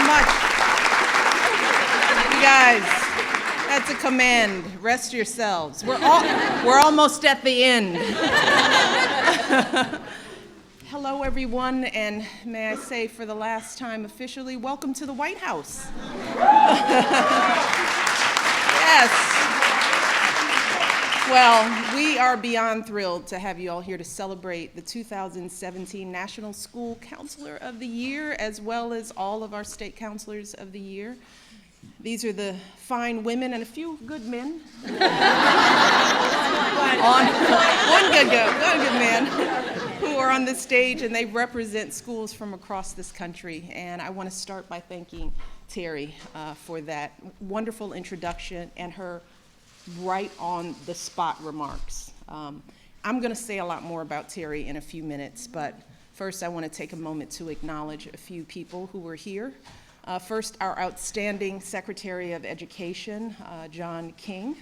much. You guys, that's a command. Rest yourselves. We're almost at the end. Hello, everyone, and may I say for the last time officially, welcome to the White House. Yes. Well, we are beyond thrilled to have you all here to celebrate the 2017 National School Counselor of the Year, as well as all of our state counselors of the year. These are the fine women and a few good men. One good man who are on this stage, and they represent schools from across this country. And I want to start by thanking Terry for that wonderful introduction and her right on the spot remarks. I'm going to say a lot more about Terry in a few minutes, but first I want to take a moment to acknowledge a few people who were here. First, our outstanding Secretary of Education, John King.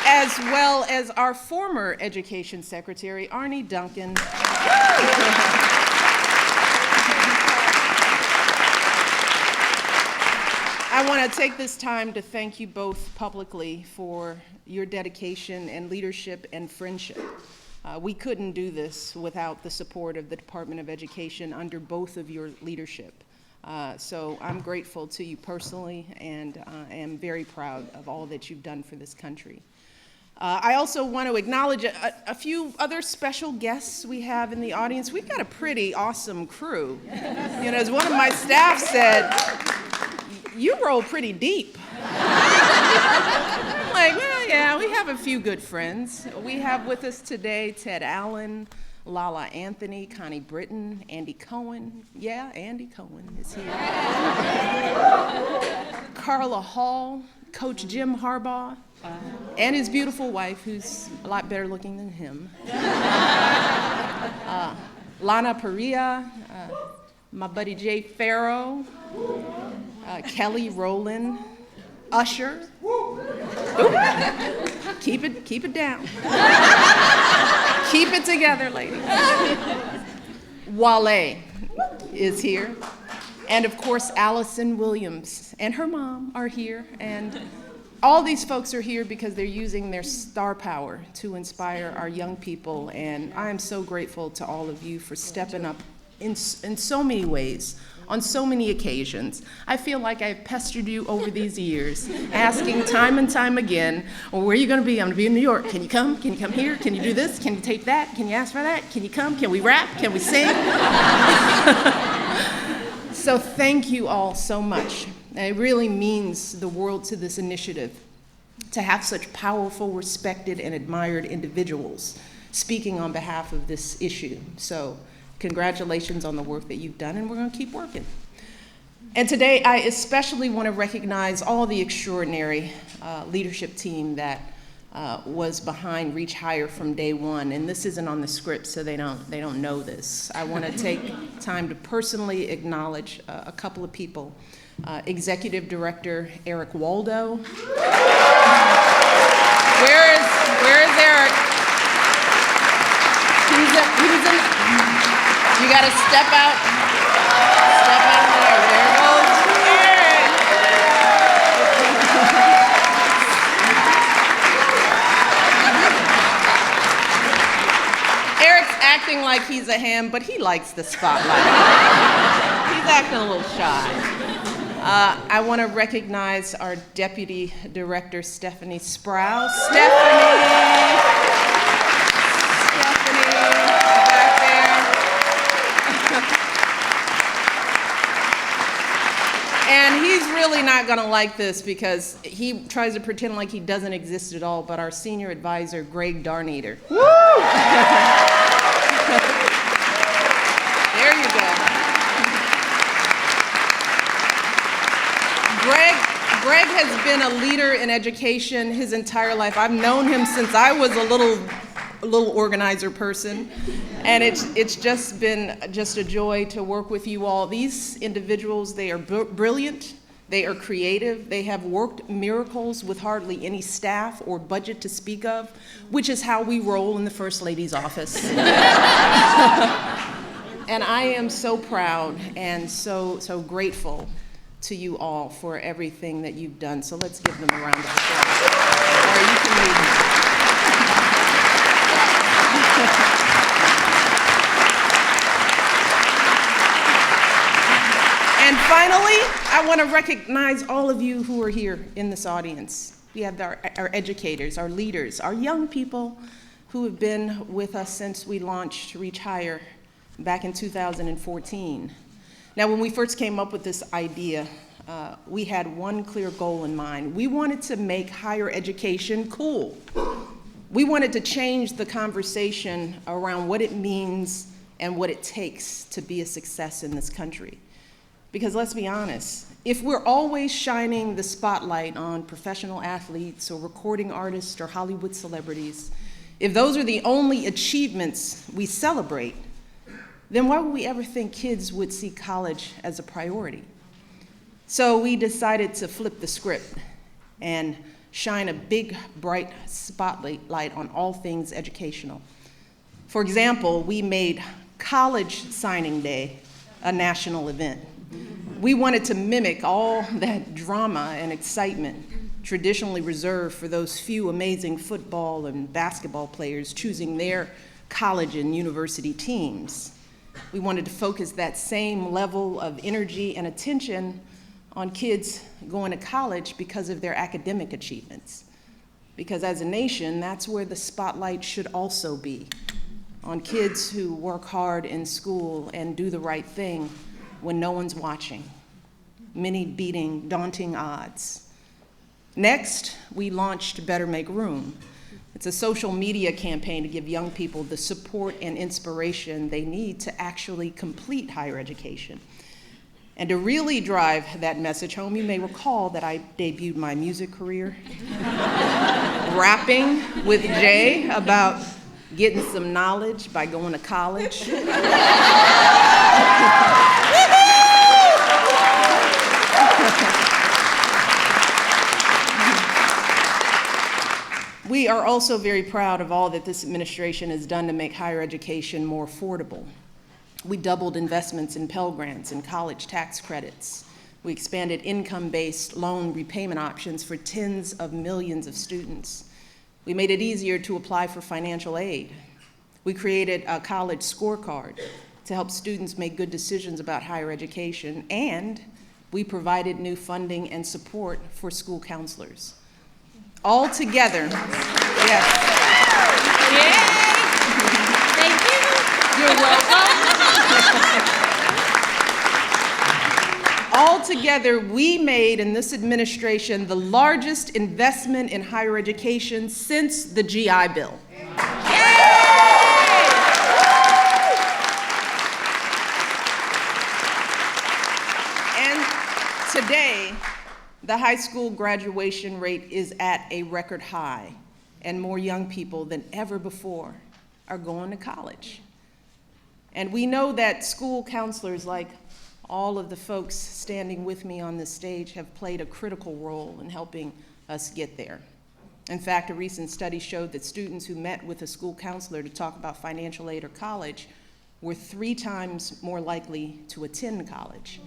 As well as our former Education Secretary, Arne Duncan. I want to take this time to thank you both publicly for your dedication and leadership and friendship. We couldn't do this without the support of the Department of Education under both of your leadership. So I'm grateful to you personally, and I am very proud of all that you've done for this country. I also want to acknowledge a few other special guests we have in the audience. We've got a pretty awesome crew. You know, as one of my staff said, you roll pretty deep. Like, well, yeah, we have a few good friends. We have with us today Ted Allen, Lala Anthony, Connie Britton, Andy Cohen. Yeah, Andy Cohen is here. Carla Hall, Coach Jim Harbaugh, and his beautiful wife, who's a lot better looking than him. Lana Perea, my buddy Jay Farrow, Kelly Rowland, Usher. Ooh. Keep it down. Keep it together, ladies. Wale is here. And of course, Allison Williams and her mom are here. And all these folks are here because they're using their star power to inspire our young people. And I am so grateful to all of you for stepping up in so many ways, on so many occasions. I feel like I've pestered you over these years, asking time and time again, well, where are you going to be? I'm going to be in New York. Can you come? Can you come here? Can you do this? Can you tape that? Can you ask for that? Can you come? Can we rap? Can we sing? So thank you all so much. It really means the world to this initiative to have such powerful, respected, and admired individuals speaking on behalf of this issue. So congratulations on the work that you've done, and we're going to keep working. And today, I especially want to recognize all the extraordinary leadership team that was behind Reach Higher from day one. And this isn't on the script, so they don't know this. I want to take time to personally acknowledge a couple of people. Executive Director Eric Waldo. Where is Eric? He's in. You got to step out there. There goes Eric. Eric's acting like he's a ham, but he likes the spotlight. He's acting a little shy. I want to recognize our Deputy Director, Stephanie Sprouse. Stephanie, back there. And he's really not going to like this because he tries to pretend like he doesn't exist at all, but our Senior Advisor, Greg Darneater. Woo! There you go. Greg has been a leader in education his entire life. I've known him since I was a little organizer person, and it's just been a joy to work with you all. These individuals, they are brilliant, They are creative. They have worked miracles with hardly any staff or budget to speak of, which is how we roll in the First Lady's office. And I am so proud and so grateful to you all for everything that you've done. So let's give them a round of applause. Or you can leave. And finally, I want to recognize all of you who are here in this audience. We have our educators, our leaders, our young people who have been with us since we launched Reach Higher back in 2014. Now, when we first came up with this idea, we had one clear goal in mind. We wanted to make higher education cool. We wanted to change the conversation around what it means and what it takes to be a success in this country. Because let's be honest, if we're always shining the spotlight on professional athletes or recording artists or Hollywood celebrities, if those are the only achievements we celebrate, then why would we ever think kids would see college as a priority? So we decided to flip the script and shine a big, bright spotlight on all things educational. For example, we made College Signing Day a national event. We wanted to mimic all that drama and excitement traditionally reserved for those few amazing football and basketball players choosing their college and university teams. We wanted to focus that same level of energy and attention on kids going to college because of their academic achievements. Because as a nation, that's where the spotlight should also be, on kids who work hard in school and do the right thing when no one's watching, many beating daunting odds. Next, we launched Better Make Room. It's a social media campaign to give young people the support and inspiration they need to actually complete higher education. And to really drive that message home, you may recall that I debuted my music career rapping with Jay about getting some knowledge by going to college. We are also very proud of all that this administration has done to make higher education more affordable. We doubled investments in Pell Grants and college tax credits. We expanded income-based loan repayment options for tens of millions of students. We made it easier to apply for financial aid. We created a college scorecard to help students make good decisions about higher education, and we provided new funding and support for school counselors. All together, yes. Yay! Thank you. You're welcome. All together, we made in this administration the largest investment in higher education since the GI Bill. And today, the high school graduation rate is at a record high, and more young people than ever before are going to college. And we know that school counselors, like all of the folks standing with me on this stage, have played a critical role in helping us get there. In fact, a recent study showed that students who met with a school counselor to talk about financial aid or college were 3 times more likely to attend college,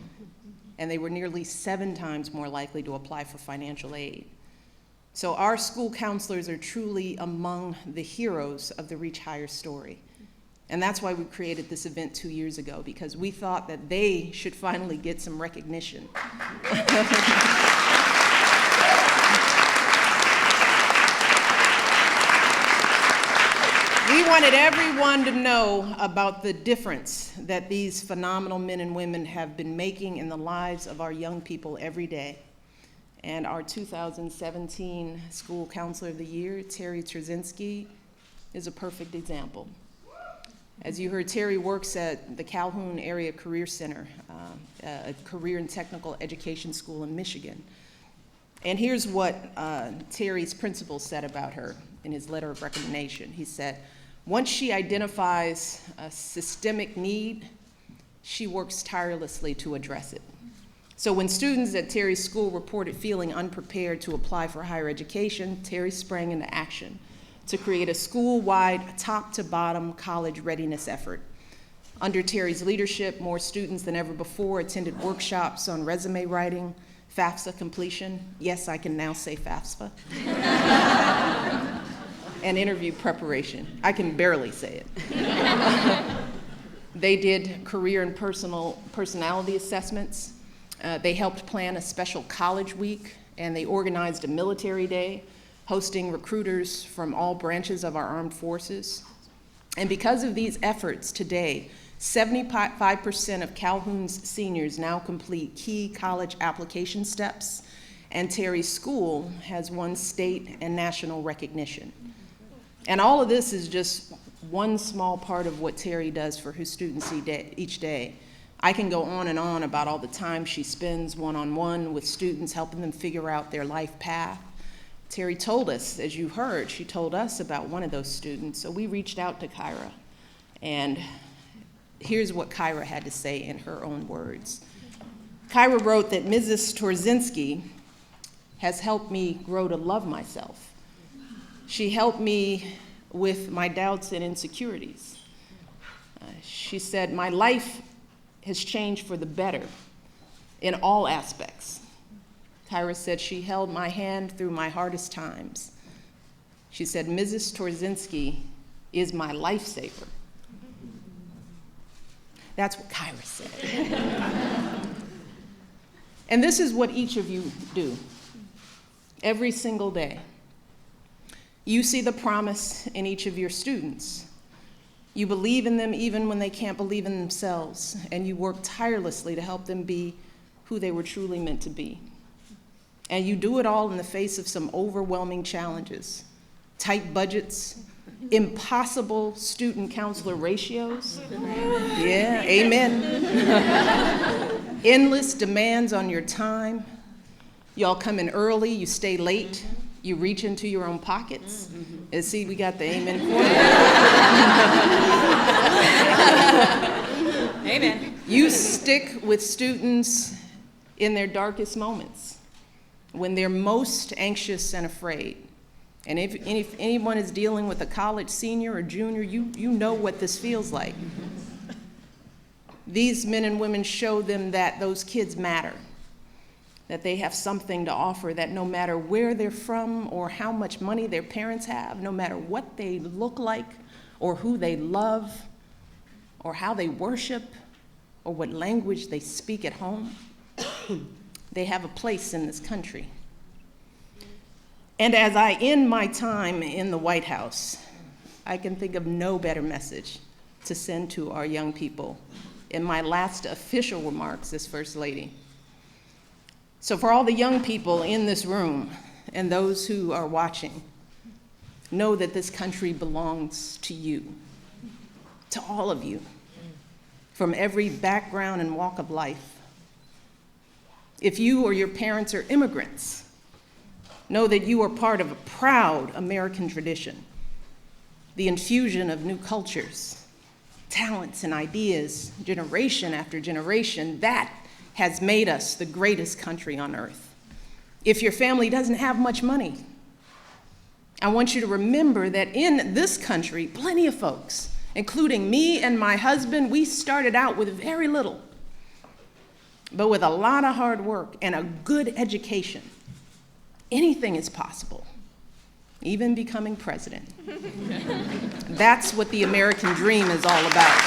and they were nearly 7 times more likely to apply for financial aid. So our school counselors are truly among the heroes of the Reach Higher story. And that's why we created this event 2 years ago, because we thought that they should finally get some recognition. We wanted everyone to know about the difference that these phenomenal men and women have been making in the lives of our young people every day. And our 2017 School Counselor of the Year, Terry Trzynski, is a perfect example. As you heard, Terry works at the Calhoun Area Career Center, a career and technical education school in Michigan. And here's what Terry's principal said about her in his letter of recommendation. He said, once she identifies a systemic need, she works tirelessly to address it. So when students at Terry's school reported feeling unprepared to apply for higher education, Terry sprang into action to create a school-wide, top-to-bottom college readiness effort. Under Terry's leadership, more students than ever before attended workshops on resume writing, FAFSA completion, yes, I can now say FAFSA, and interview preparation. I can barely say it. They did career and personality assessments. They helped plan a special college week, and they organized a military day, hosting recruiters from all branches of our armed forces. And because of these efforts today, 75% of Calhoun's seniors now complete key college application steps, and Terry's school has won state and national recognition. And all of this is just one small part of what Terry does for her students each day. I can go on and on about all the time she spends one-on-one with students, helping them figure out their life path. Terry told us, as you heard, she told us about one of those students, so we reached out to Kyra, and here's what Kyra had to say in her own words. Kyra wrote that Mrs. Torzinski has helped me grow to love myself. She helped me with my doubts and insecurities. She said, my life has changed for the better in all aspects. Kyra said she held my hand through my hardest times. She said, Mrs. Torzinski is my lifesaver. That's what Kyra said. And this is what each of you do every single day. You see the promise in each of your students. You believe in them even when they can't believe in themselves, and you work tirelessly to help them be who they were truly meant to be. And you do it all in the face of some overwhelming challenges, tight budgets, impossible student counselor ratios. Yeah, amen. Endless demands on your time. Y'all come in early, you stay late, you reach into your own pockets. And see, we got the amen corner. Amen. You stick with students in their darkest moments, when they're most anxious and afraid. And if anyone is dealing with a college senior or junior, you know what this feels like. These men and women show them that those kids matter, that they have something to offer, that no matter where they're from or how much money their parents have, no matter what they look like or who they love or how they worship or what language they speak at home, they have a place in this country. And as I end my time in the White House, I can think of no better message to send to our young people in my last official remarks as First Lady. So for all the young people in this room and those who are watching, know that this country belongs to you, to all of you, from every background and walk of life. If you or your parents are immigrants, know that you are part of a proud American tradition, the infusion of new cultures, talents, and ideas, generation after generation, that has made us the greatest country on earth. If your family doesn't have much money, I want you to remember that in this country, plenty of folks, including me and my husband, we started out with very little, but with a lot of hard work and a good education, anything is possible, even becoming president. That's what the American dream is all about.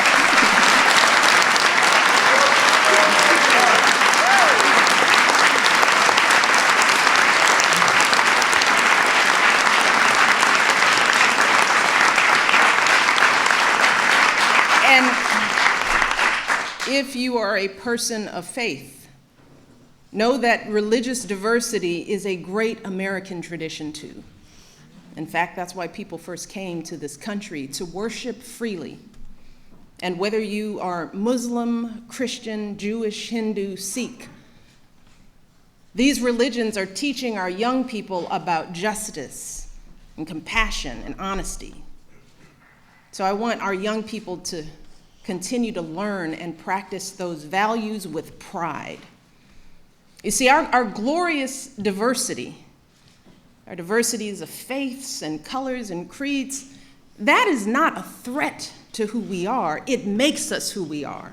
And if you are a person of faith, know that religious diversity is a great American tradition too. In fact, that's why people first came to this country, to worship freely. And whether you are Muslim, Christian, Jewish, Hindu, Sikh, these religions are teaching our young people about justice and compassion and honesty. So I want our young people to continue to learn and practice those values with pride. You see, our glorious diversity, our diversities of faiths and colors and creeds, that is not a threat to who we are. It makes us who we are.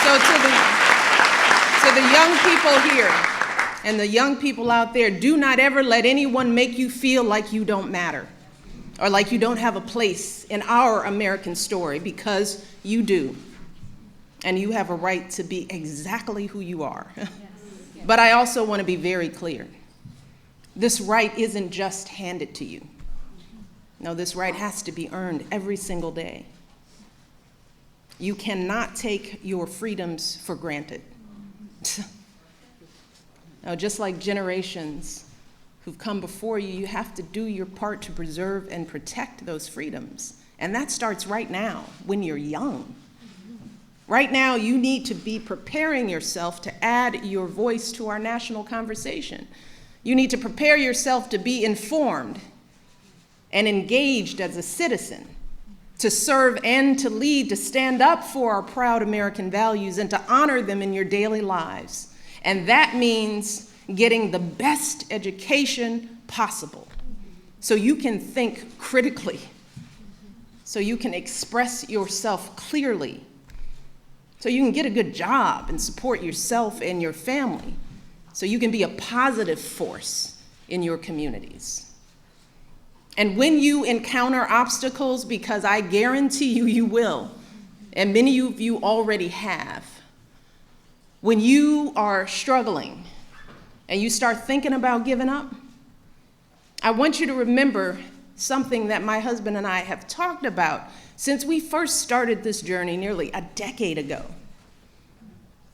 So to the young people here and the young people out there, do not ever let anyone make you feel like you don't matter or like you don't have a place in our American story, because you do. And you have a right to be exactly who you are. Yes. But I also want to be very clear. This right isn't just handed to you. No, this right has to be earned every single day. You cannot take your freedoms for granted. Now, just like generations who've come before you, you have to do your part to preserve and protect those freedoms. And that starts right now, when you're young. Right now, you need to be preparing yourself to add your voice to our national conversation. You need to prepare yourself to be informed and engaged as a citizen, to serve and to lead, to stand up for our proud American values and to honor them in your daily lives. And that means getting the best education possible so you can think critically, so you can express yourself clearly, so you can get a good job and support yourself and your family, so you can be a positive force in your communities. And when you encounter obstacles, because I guarantee you, you will, and many of you already have, when you are struggling and you start thinking about giving up, I want you to remember something that my husband and I have talked about since we first started this journey nearly a decade ago.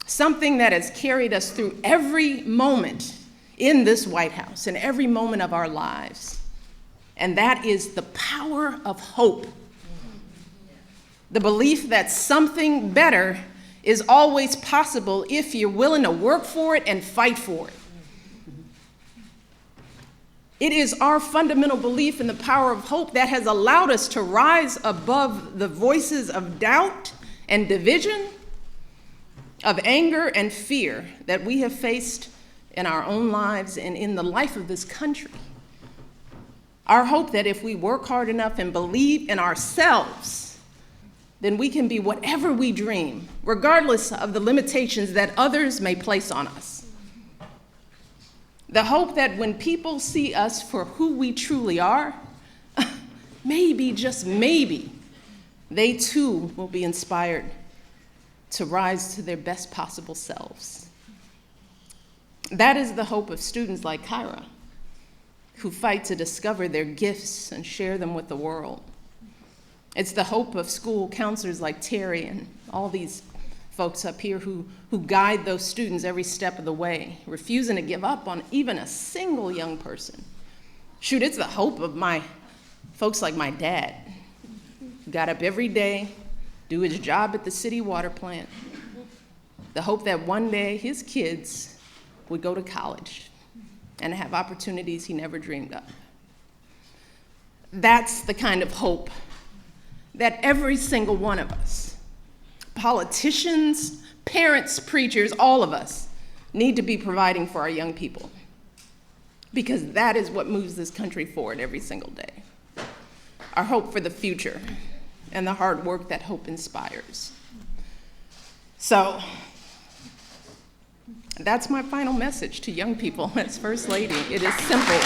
Something that has carried us through every moment in this White House and every moment of our lives. And that is the power of hope. The belief that something better is always possible if you're willing to work for it and fight for it. It is our fundamental belief in the power of hope that has allowed us to rise above the voices of doubt and division, of anger and fear that we have faced in our own lives and in the life of this country. Our hope that if we work hard enough and believe in ourselves, then we can be whatever we dream, regardless of the limitations that others may place on us. The hope that when people see us for who we truly are, maybe, just maybe, they too will be inspired to rise to their best possible selves. That is the hope of students like Kyra, who fight to discover their gifts and share them with the world. It's the hope of school counselors like Terry and all these folks up here who guide those students every step of the way, refusing to give up on even a single young person. Shoot, it's the hope of my folks like my dad, who got up every day, do his job at the city water plant. The hope that one day his kids would go to college and have opportunities he never dreamed of. That's the kind of hope that every single one of us, politicians, parents, preachers, all of us, need to be providing for our young people, because that is what moves this country forward every single day. Our hope for the future and the hard work that hope inspires. So that's my final message to young people as First Lady. It is simple.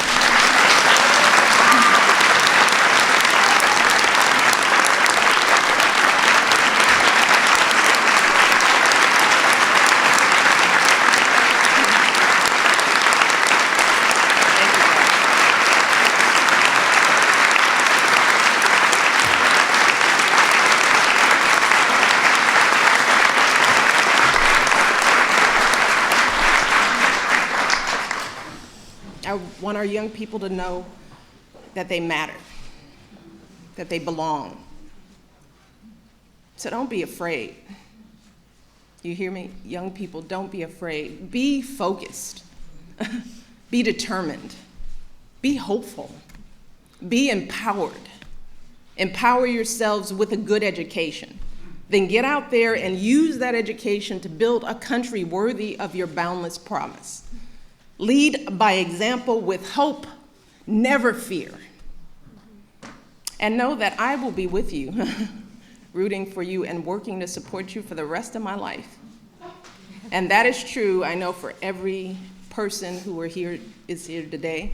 I want our young people to know that they matter, that they belong. So don't be afraid. You hear me? Young people, don't be afraid. Be focused. Be determined. Be hopeful. Be empowered. Empower yourselves with a good education. Then get out there and use that education to build a country worthy of your boundless promise. Lead by example with hope, never fear. And know that I will be with you, rooting for you and working to support you for the rest of my life. And that is true, I know, for every person who is here today,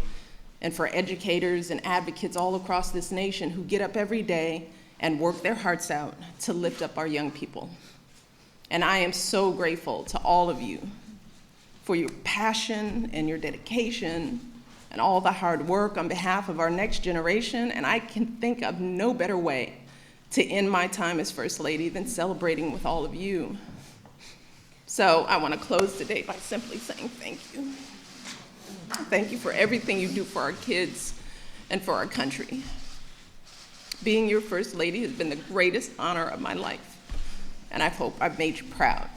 and for educators and advocates all across this nation who get up every day and work their hearts out to lift up our young people. And I am so grateful to all of you for your passion and your dedication and all the hard work on behalf of our next generation. And I can think of no better way to end my time as First Lady than celebrating with all of you. So I want to close today by simply saying thank you. Thank you for everything you do for our kids and for our country. Being your First Lady has been the greatest honor of my life, and I hope I've made you proud.